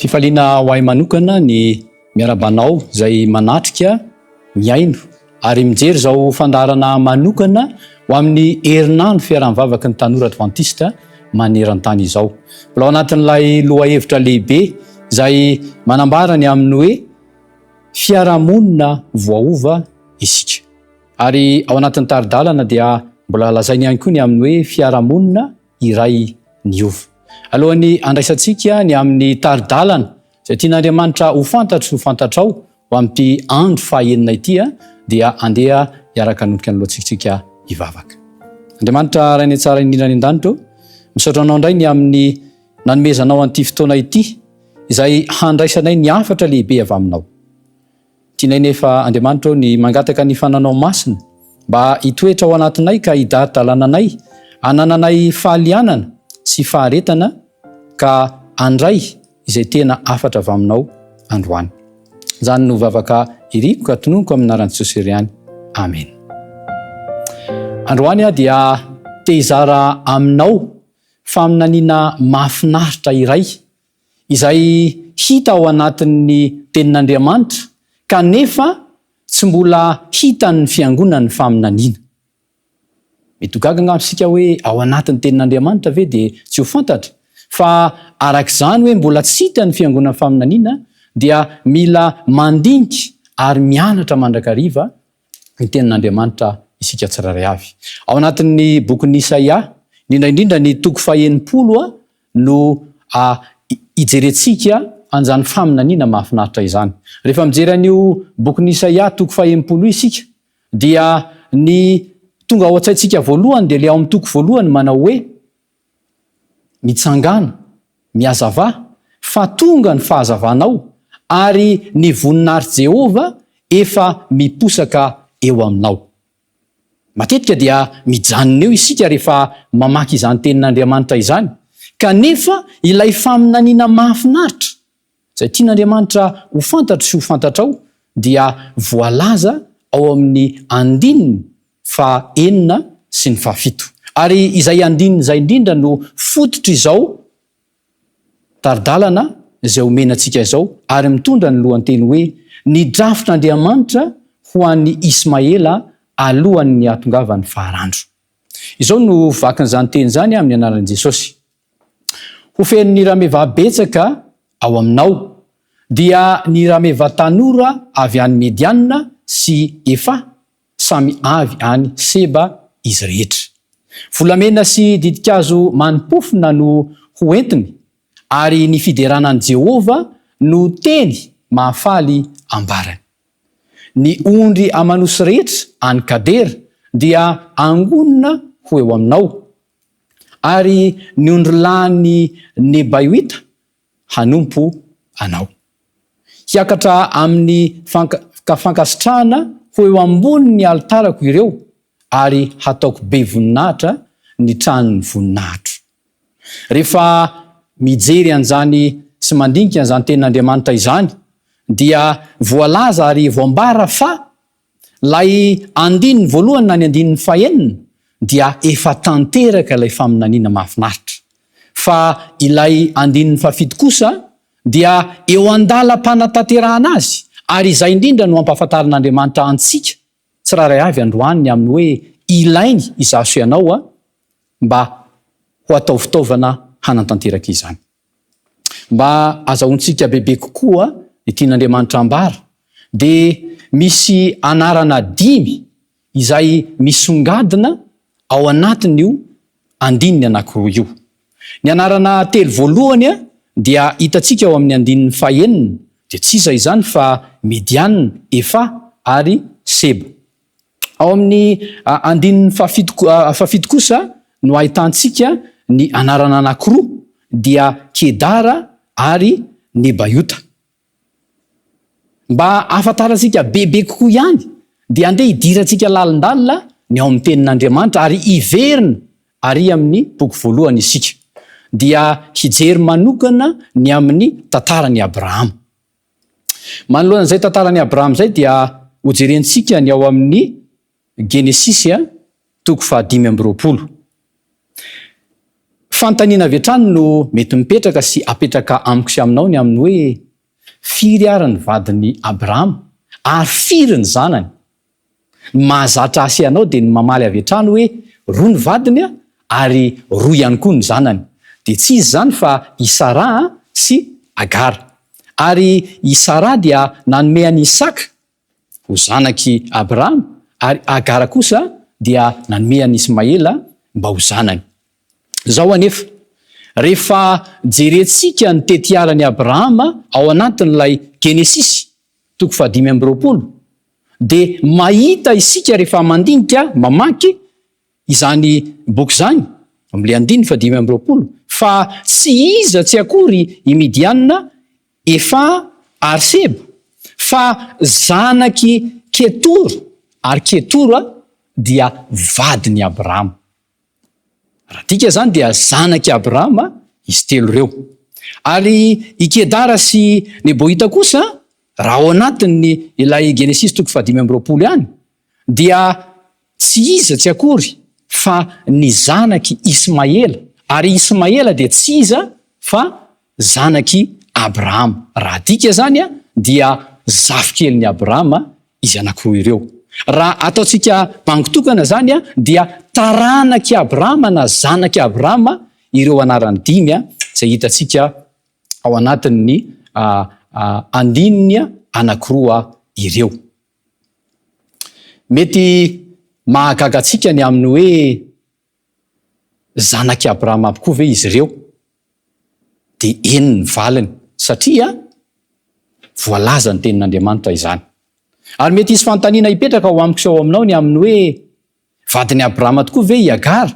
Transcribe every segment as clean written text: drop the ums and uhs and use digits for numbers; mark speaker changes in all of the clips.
Speaker 1: fifaliana ho ahy manokana ny miarabanao izay manatrika miaino ary mijery izao fandarana manokana ho amin'ny herinandro fiaraha-mivavaka ny tanora advantista maneran-tany izao. Mbola ao anatin'ilay lohahevitra lehibe izay manambarany amin'ny hoe fiarahamonina voaova isika. Ary ao anatin'ny taridalana dia mbola lazainy ihany koa ny amin'ny hoe fiarahamonina iray niova. Alohan'ny andraisantsika ny amin'ny taridalana izay tian'Andriamanitra ho fantatro sy ho fantatrao ho amin'ity andro fahaenina ity dia andeha hiaraka hanomboka ny lohantsika hivavaka. Andriamanitra rainy tsara indrindra ny an-danitra misaotra anao indray ny amin'ny nanomezanao an'ity fotoana ity izay handraisanay ny hafatra lehibe avy aminao. Tianay nefa Andriamanitra ny mangataka ny fananao masina mba hitoetra ao anatinay ka hidari-dalananay, hanananay fahalianana sy faharetana ka andray izay tena afatra avy aminao androany. Izany no vavaka iriko ka tononoko amin'ny anaran'i Jesosy ihany. Amen. Androany dia te hizara aminao faminaniana mahafinaritra iray izay hita ao anatin'ny tenin'Andriamanitra kanefa tsy mbola hita ny fiangonan'ny faminaniana. Mitogaga isika hoe ao anatin'ny tenin'Andriamanitra ve dia tsy ho fantatra fa arak'izany hoe mbola tsy hita ny fiangonan'ny faminaniana dia mila mandinika ary mianatra mandrakariva ny tenin'Andriamanitra isika tsiraray avy. Ao anatin'ny bokin'ny Isaia indrindra ny toko 100 no hijerentsika an'izany faminaniana mahafinaritra izany. Rehefa mijery an'io bokin'ny Isaia toko 100 isika dia ny tonga ao an-tsaintsika voalohany dia le ao amin'ny toko voalohany manao hoe mitsangana, miazava fa tonga ny fahazavanao ary ny voninahitry Jehova efa miposaka eo aminao. Matetika dia mijanona eo isika rehefa mamaky izany tenin'Andriamanitra izany. Kanefa ilay faminaniana mahafinaritra izay tian'Andriamanitra ho fantatro sy ho fantatrao dia voalaza ao amin'ny 9 sy ny 7. Ary izay 9 izay indrindra no fototra izao taridalana izay omenantsika izao ary mitondra ny lohateny hoe ny drafitr'Andriamanitra ho an'ny Ismaela alohan'ny hahatongavan'ny faharandro. Izao no vakin'izany teny izany amin'ny anaran'i Jesosy. Ho feno ny rameva betsaka ao aminao dia ny rameva tanora avy any Mediana sy Efa samy avy any Seba izy rehetra. Volamena sy didikazo manipofina no ho entiny ary ny fideranan'i Jehova no teny mahafaly ambarany. Ny ondry amanosy rehetra any Kadera dia angonina ho eo aminao ary ny ondry lahy Nebaioita hanompo anao. Hiakatra amin'ny fankasitrahana ho eo ambonin'ny altarako ireo ary hataoko be voninahitra ny tranon'ny voninahitro. Rehefa mijery an'izany sy mandinika an'izany tenin'Andriamanitra izany dia voalaza ary voambara fa lay 9 voalohany na ny 9 dia efa tanteraka ilay faminaniana mahafinaritra. Fa ilay 7 kosa dia eo an-dalam-panatanterahana azy ary izay indrindra no ampahafantaran'Andriamanitra antsika tsiraray avy androany amin'ny hoe ilainy izaso ianao mba ho atao fitaovana hanatanteraka izany. Mba azahoantsika bebe kokoa tian'Andriamanitra ambara dia misy anarana 5 izay misongadina ao anatin'io 9 anankiroa io. Ny anarana 3 voalohany dia hitantsika ao amin'ny 9 dia tsy iza izany fa Mediana, Efa ary Seba. Ao amin'ny 7 kosa no ahitantsika ny anarana anankiroa dia Kedara ary Nebaioita. Mba ahafantarantsika bebe kokoa ihany dia andeha hidirantsika lalindalina ny ao amin'ny tenin'Andriamanitra ary iverina ary amin'ny boky voalohany isika dia hijery manokana ny amin'ny tantaran'i Abrahama. Manoloana izay tantaran'i Abrahama izay dia hojerentsika ny ao amin'ny Genesisy toko 15. fantaniana avy hatrany no mety mipetraka sy apetraka amiko sy aminao ny amin'ny hoe firy ary ny vadiny Abrahama ary firy ny zanany. Mahazatra asy anao dia ny mamaly avy hatrany hoe roa ny vadiny ary roa ihany koa ny zanany. Dia tsy izy zany fa i Sara sy Agara. Ary i Sara dia nanome an'i Isaka ho zanaky Abrahama ary Agara kosa dia nanome an'i Ismaela mba ho zanany. Zao anefa rehefa jerentsika ny tetiaran'i Abrahama ao anatin'ilay Genesisy 5:20 dia mahita isika rehefa mandinika mamaky izany boky zany amin'ilay 5:20 fa tsy iza tsy akory i Midianina efa Arseba fa zanaky Ketura ary Ketura dia vadiny Abrahama. Raha tika zany dia zanaky Abrahama izy telo reo. Ary i Kedara sy Neboita kosa raha ao anatin'ny ilay Genesisy 5:20 ihany dia tsy iza tsy akory fa ny zanaky Ismaela, ary Ismaela dia tsy iza fa zanaky Abrahama. Raha tika zany dia zafikeliny Abrahama izy anankiroa ireo. Raha ataotsika bangitokana zany dia taranaky Abrahama na zanaky Abrahama ireo anarany 5 izay hitatsika ao anatin'ny andininy anankiroa ireo. Mety mahagaga atsika ny amin'ny hoe zanaky Abrahama aby koa ve izy ireo? Dia eny ny valiny satria voalaza ny tenin'Andriamanitra izany. Ary mety isy fantaniana hipetraka ao amiko sy ao aminao ny amin'ny hoe vadiny Abrahama tokoa ve i Agara?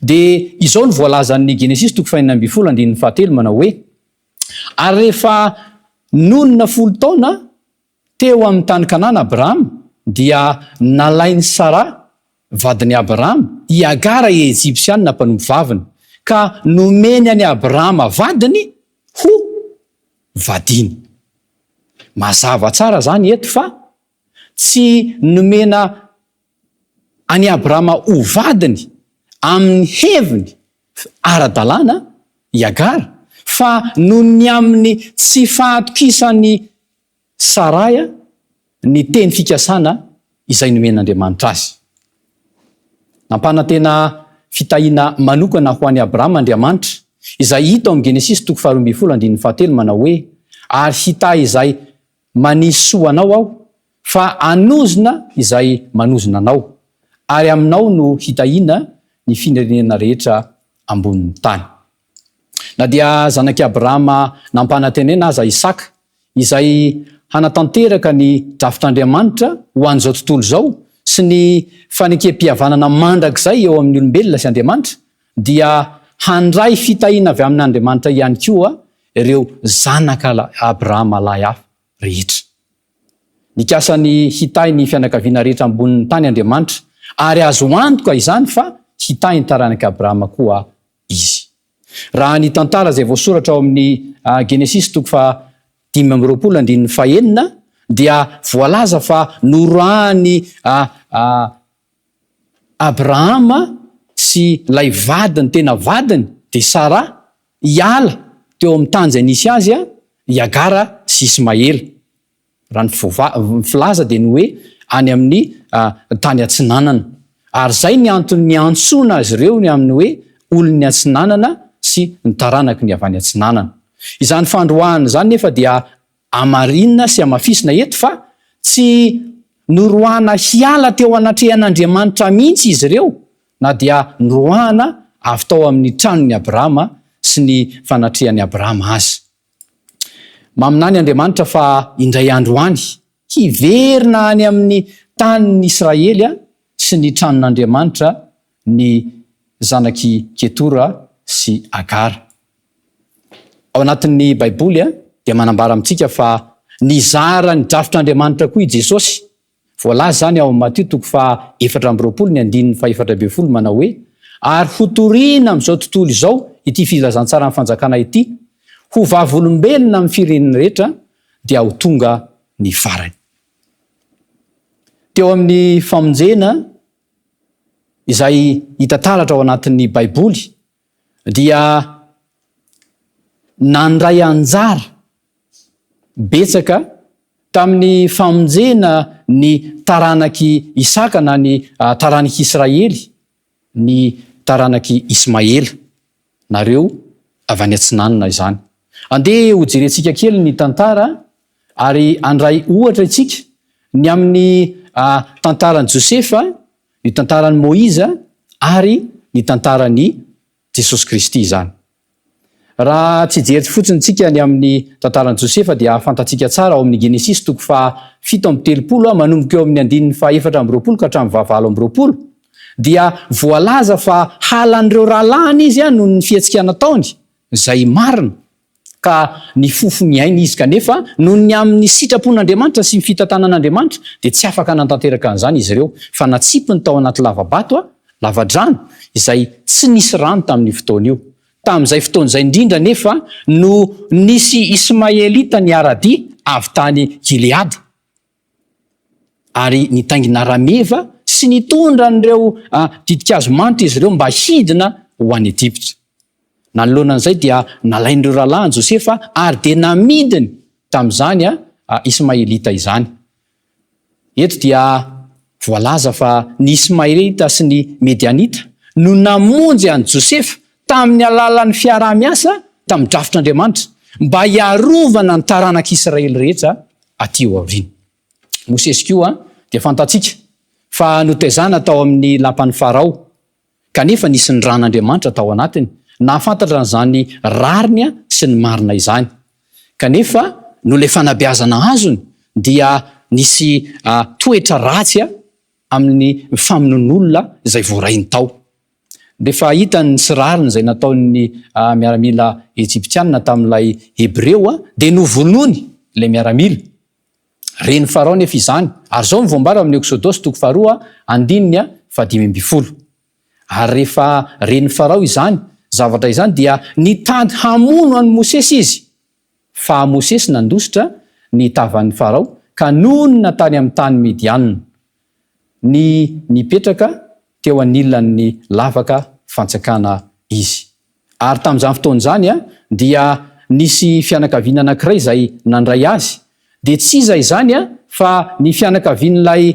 Speaker 1: Dia izao ny voalazan'ny Genesisy 5:17 manao hoe ary rehefa nonona 10 taona teo amin'ny tany Kanana Abrahama dia nalainy Sara vadiny Abrahama i Agara Ejipsianina mpanompo vaviny ka nomeny any Abrahama vadiny ho vadiny. Mazava tsara zany eto fa tsy nomena any Abrahama ho vadiny amin'ny heviny ara-dalàna i Agara fa noho ny amin'ny tsy fahatokisan'ny Saraya ny teny fikasana izay nomen'Andriamanitra azy. Nampanantena fitahiana manokana ho an'i Abrahama Andriamanitra izay hita ao amin'ny Genesisy 12:17 manao hoe ary hitahy izay manisy soa anao aho fa anozona izay manozona anao ary aminao no hitahiana ny firenena rehetra ambonin'ny tany. Na dia zanaky Abrahama nampanantenena aza Isaka izay hanatanteraka ny drafitr'Andriamanitra ho an'izao tontolo zao sy ny fanekem-pihavanana mandrakizay eo amin'ny olombelona sy Andriamanitra dia handray fitahiana avy amin'Andriamanitra ihany koa ireo zanaka Abrahama lahy hafa rehetra. Nikasany hitahy ny fianakaviana rehetra ambonin'ny tany Andriamanitra ary azo antoka izany fa hitahy ny taranaka Abrahama koa izy. Raha ny tantara izay voasoratra ao amin'ny Genesisy 5:20 dia voalaza fa norahany Abrahama sy lay vadiny tena vadiny dia Sara hiala teo amin'ny tany izay nisy azy i Agara sy Ismaela. Raha ny filaza dia ny hoe any amin'ny tany atsinanana. Ary zay ny antony antsoina azy ireo ny amin'ny hoe olon'ny atsinanana sy ny taranaky ny avy any atsinanana. Izany fandroahana zany nefa dia amarinina sy amafisina eto fa tsy noroahana hiala teo anatrehan'Andriamanitra mihitsy izy ireo na dia noroahana avy tao amin'ny tranon'ny Abrahama sy ny fanatrehan'ny Abrahama azy. Maminany Andriamanitra fa indray andro any hiverina any amin'ny tanin'ny Israely sy ny tranon'Andriamanitra ny zanaky Ketura sy Agara. Ao anatin'ny Baiboly dia manambara amintsika fa nizara ny drafitr'Andriamanitra koa i Jesosy. Voalaza zany ao Matteo 4:4 manao hoe ary hotoriana amin'izao tontolo izao ity filazantsara amin'ny fanjakana ity ho vavolombelona amin'ny firenena rehetra dia ho tonga ny farany. Teo amin'ny famonjena izay hita taratra ao anatin'ny Baiboly dia nandray anjara betsaka tamin'ny famonjena ny taranaky Isaka na ny taranaky Israely, ny taranaky Ismaela, nareo avy any Atsinanana izany. Andeha ho jerentsika kely ny tantara ary andray ohatra itsika ny amin'ny tantaran'i Josefa, ny tantaran'i Moiza ary ny tantaran'i Jesosy Kristy izany. Raha tsy jery fotsiny tsika ny amin'ny tantaran'i Josefa dia fantatsika tsara ao amin'ny Genesis 7:30 manomboka eo amin'ny 4:20 ka hatramin'ny 20:20 dia voalaza fa halan'ireo rahalahiny izy noho ny fihetsika nataony izay marina ka ny fofo miaina izy, kanefa noho ny amin'ny sitrapon'Andriamanitra sy ny fitantanan'Andriamanitra dia tsy afaka nantanteraka an'izany izy ireo fa natsipony tao anaty lavabato, lavadrano izay tsy nisy rano tamin'ny fotoana io. Tamin'izay fotoan'izay indrindra nefa no nisy Ismaelita ny Aradi avy tany Gileady ary nitaingina rameva sy nitondra n'ireo didikazo manitra izy ireo mba hidina ho any Egypte. Nanoloanan'izay dia nalain'ireo rahalahy Josefa ary dia namidiny tamin'izany Ismaelita izany. Eto dia voalaza fa ny Ismaelita sy ny Medianita no namonjy any Josefa tamin'ny alalan'ny fiaraha-miasa tamin'ny drafitr'Andriamanitra mba hiarovana ny taranak'Israely rehetra aty aoriana. Mosesy koa dia fantatsika fa notezana tao amin'ny lampan'ny Farao, kanefa nisy ny ran'Andriamanitra tao anatiny, nahafantatra n'izany rariny sy ny marina izany. Kanefa no ilay fanabeazana azony dia nisy toetra ratsy amin'ny famonon'olona izay voarainy tao. Rehefa hitany sy rariny izay nataon'ny miaramila Egyptianina tamin'ilay Hebreo dia novonony ilay miaramila. Reny Farao nefa izany, ary izao mivoambara amin'ny Exodosy 2:5. Ary rehefa reny Farao izany, zavatra izany dia nitandy hamono an'i Mosesy izy. Fa Mosesy nandositra ny tavan'ny Farao ka nonina tany amin'ny tany Midianina, ny nipetraka teo anilan'ny lavaka fantsakana izy. Ary tamin'izany fotoan'izany dia nisy fianakaviana anankiray izay nandray azy. Dia tsy iza izany fa ny fianakavian'ilay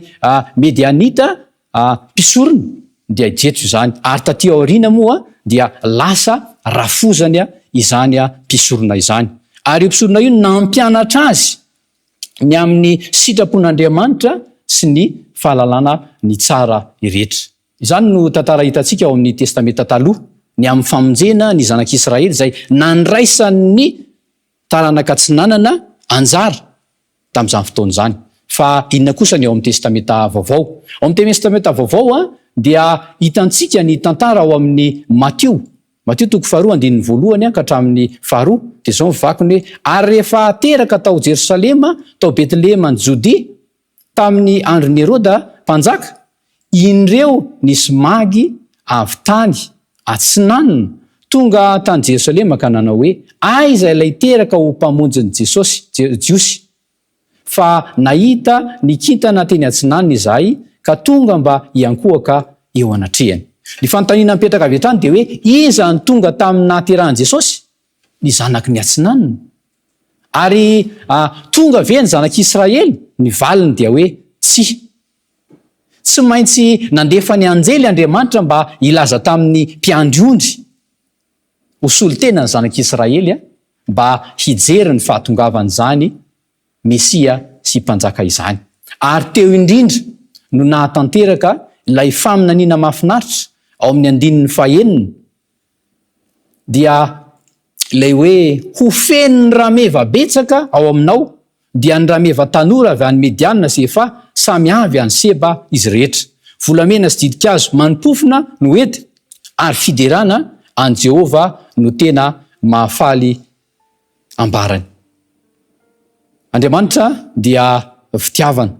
Speaker 1: Medianita mpisorona dia Jetro izany. Ary taty aoriana moa dia lasa rafozany izany mpisorona izany. Ary io mpisorona io nampianatra azy ny amin'ny sitrapon'Andriamanitra sy ny fahalalana ny tsara irehetra. Izany no tantara hitantsika ao amin'ny testamenta taloha, ny amin'ny famonjena ny zanak'Israely izay nandraisan'ny taranaka tsy nanana anjara tamin'izany fotoan'izany. Fa inona kosa ny ao amin'ny testamenta vaovao? Ao amin'ny testamenta vaovao dia hitantsika ny tantara ao amin'ny Matio 2:1 ka hatramin'ny 2 dia izao mivakiny hoe ary rehefa teraka tao Jerosalema tao Betlehema ny Jodia tamin'ny andron'ny Herôda mpanjaka, indreo nisy magy avy tany Atsinanana tonga tany Jerosalema ka nanao hoe aiza ilay teraka ho mpamonjy ny Jiosy, fa nahita ny kintana teny Atsinanana izahay ka tonga mba hiankohaka eo anatrehany. Ny fanontaniana mipetraka avy hatrany dia hoe iza ny tonga tamin'ny nahaterahan'i Jesosy? Ny zanaky ny Atsinanana. Ary tonga ve ny zanak'Israely? Ny valiny dia hoe tsy maintsy nandefa ny anjely Andriamanitra mba ilaza tamin'ny mpiandry-ondry hosolo tena ny zanak'Israely mba hijery ny fahatongavan'izany Mesia sy mpanjaka izany. Ary teo indrindra no nahatanteraka ilay faminaniana mahafinaritra ao amin'ny 9 dia ilay hoe ho feno ny rameva betsaka ao aminao dia ny rameva tanora avy any Medianina sy efa samy avy any Seba izy rehetra. Volamena sy didikazo manimpofona no edy ary fiderana an Jehova no tena mahafaly ambarany. Andriamanitra dia fitiavana,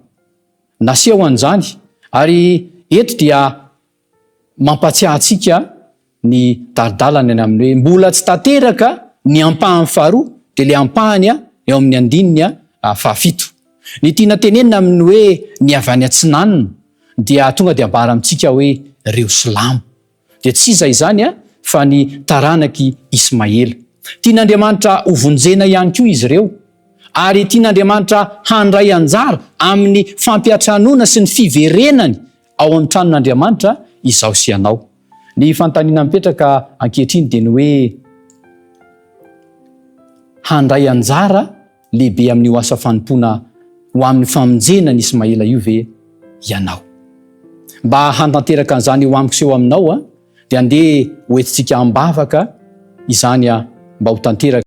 Speaker 1: naseho an'izany ary eto dia mampatsiahantsika ny daridalany any amin'ny hoe mbola tsy tanteraka ny ampahany faharoa dia le ampahany eo amin'ny 7. Ny tiana tenenina amin'ny hoe ny avy any Atsinanana dia tonga dia ambara amintsika hoe reo silamo. Dia tsy iza izany fa ny taranaky Ismaela. Tian'Andriamanitra hovonjena ihany koa izy ireo, ary tian'Andriamanitra handray anjara amin'ny fampiatranona sy ny fiverenany ao an-tranon'Andriamanitra izao sy ianao. Ny fanontaniana mipetraka ankehitriny dia ny hoe handray anjara lehibe amin'ny asa fanompoana ho amin'ny famonjena ny Ismaela io ve ianao? Mba hantanteraka an'izany eo amiko sy eo aminao dia andeha hoentintsika ambavaka izany mba ho tanteraka